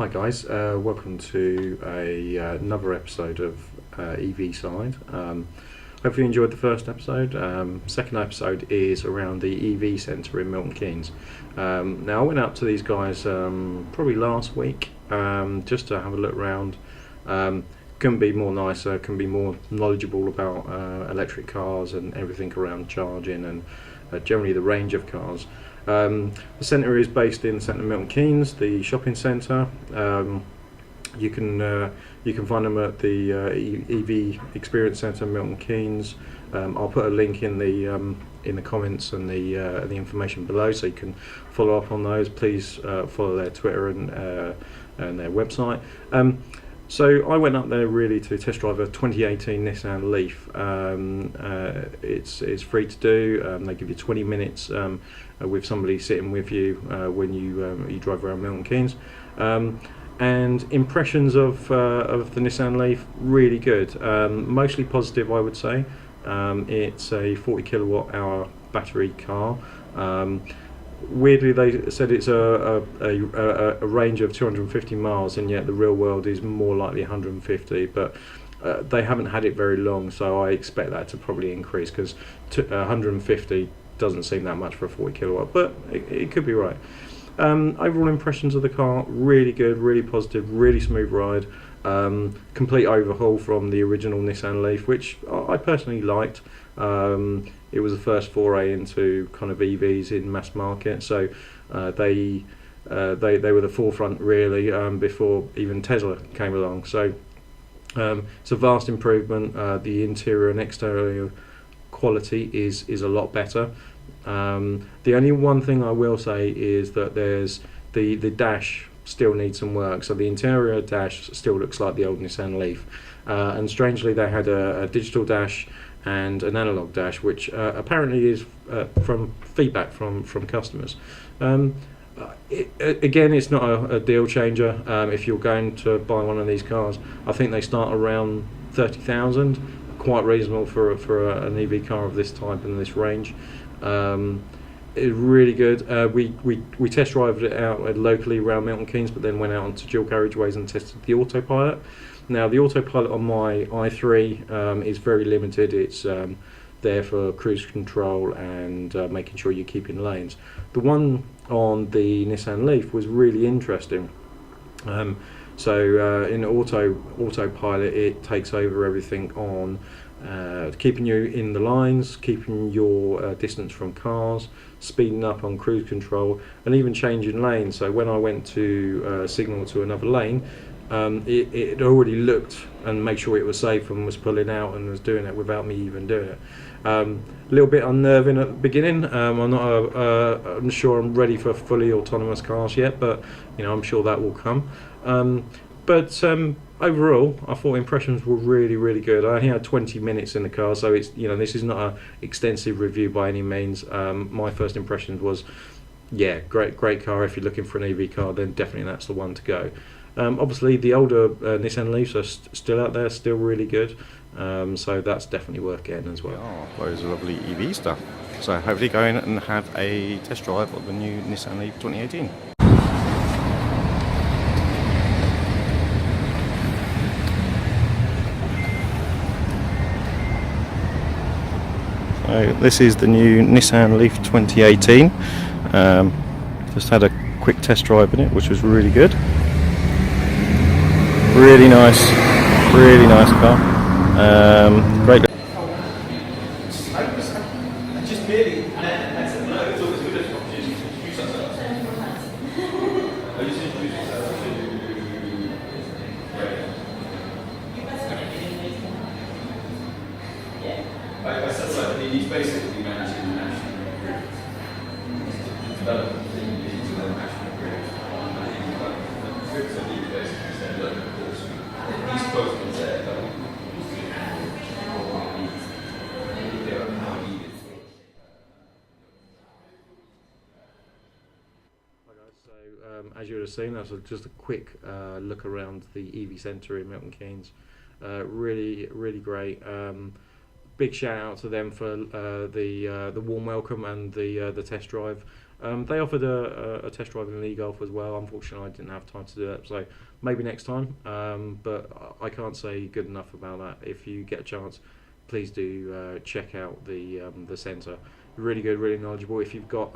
Hi guys, welcome to another episode of EVside. Hopefully you enjoyed the first episode. Second episode is around the EV Centre in Milton Keynes. Now I went out to these guys probably last week just to have a look around. Couldn't be more nicer, couldn't be more knowledgeable about electric cars and everything around charging and generally the range of cars. The centre is based in the centre of Milton Keynes, the shopping centre. You can find them at the EV Experience Centre Milton Keynes. I'll put a link in the comments and the information below, so you can follow up on those. Please follow their Twitter and their website. So I went up there really to test drive a 2018 Nissan Leaf. It's free to do. They give you 20 minutes with somebody sitting with you when you drive around Milton Keynes. And impressions of the Nissan Leaf, really good. Mostly positive, I would say. It's a 40 kilowatt hour battery car. Weirdly, they said it's a range of 250 miles, and yet the real world is more likely 150. But they haven't had it very long, so I expect that to probably increase, because 150 doesn't seem that much for a 40 kilowatt, but it could be right. Overall impressions of the car, really good, really positive, really smooth ride. Complete overhaul from the original Nissan Leaf, which I personally liked. It was the first foray into kind of EVs in mass market, so they were the forefront really before even Tesla came along. So it's a vast improvement. The interior and exterior quality is a lot better. The only one thing I will say is that there's the dash still needs some work. So the interior dash still looks like the old Nissan Leaf, and strangely they had a digital dash and an analog dash, which apparently is from feedback from customers. Again, it's not a deal changer. If you're going to buy one of these cars, I think they start around 30,000, quite reasonable for an EV car of this type and this range. It's really good. We test drove it out locally around Milton Keynes, but then went out onto dual carriageways and tested the autopilot. Now the autopilot on my i3 is very limited. It's there for cruise control and making sure you're keeping lanes. The one on the Nissan Leaf was really interesting. So in autopilot, it takes over everything on keeping you in the lines, keeping your distance from cars, speeding up on cruise control, and even changing lanes. So when I went to signal to another lane, it already looked and made sure it was safe and was pulling out and was doing it without me even doing it. A little bit unnerving at the beginning. I'm sure I'm ready for fully autonomous cars yet, but I'm sure that will come. But overall, I thought impressions were really, really good. I only had 20 minutes in the car, so it's this is not an extensive review by any means. My first impressions was, yeah, great car. If you're looking for an EV car, then definitely that's the one to go. Obviously, the older Nissan Leafs are still out there, still really good. So that's definitely worth getting as well. Yeah, loads of lovely EV stuff. So hopefully go in and have a test drive of the new Nissan Leaf 2018. So this is the new Nissan Leaf 2018. Just had a quick test drive in it, which was really good. Really nice car. Great. He's basically managing the national grid to develop the international grid. So he basically said, look, of course, these protocols there don't as you would have seen, that's just a quick look around the EV Centre in Milton Keynes. Really great. Big shout out to them for the warm welcome and the test drive. They offered a test drive in an e-Golf as well. Unfortunately, I didn't have time to do that, so maybe next time. But I can't say good enough about that. If you get a chance, please do check out the centre. Really good, really knowledgeable. If you've got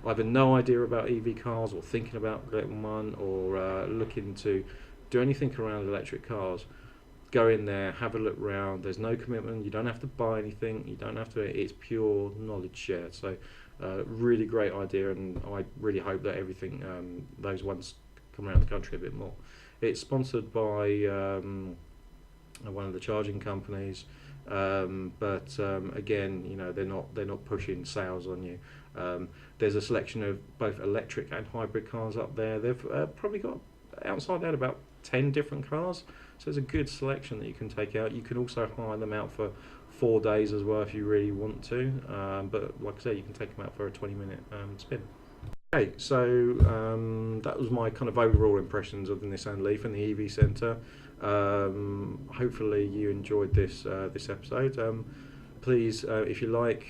either no idea about EV cars, or thinking about getting one, or looking to do anything around electric cars, go in there, have a look round. There's no commitment. You don't have to buy anything. You don't have to. It's pure knowledge shared. So, really great idea, and I really hope that everything those ones come around the country a bit more. It's sponsored by one of the charging companies, but again, you know, they're not pushing sales on you. There's a selection of both electric and hybrid cars up there. They've probably got outside that about 10 different cars, so there's a good selection that you can take out. You can also hire them out for 4 days as well if you really want to, but like I say, you can take them out for a 20-minute spin. Okay, so that was my kind of overall impressions of the Nissan Leaf and the EV Centre. Hopefully you enjoyed this episode. Please, if you liked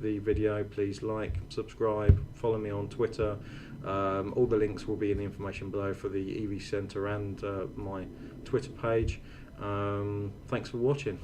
the video, please like, subscribe, follow me on Twitter. All the links will be in the information below for the EV Centre and my Twitter page. Thanks for watching.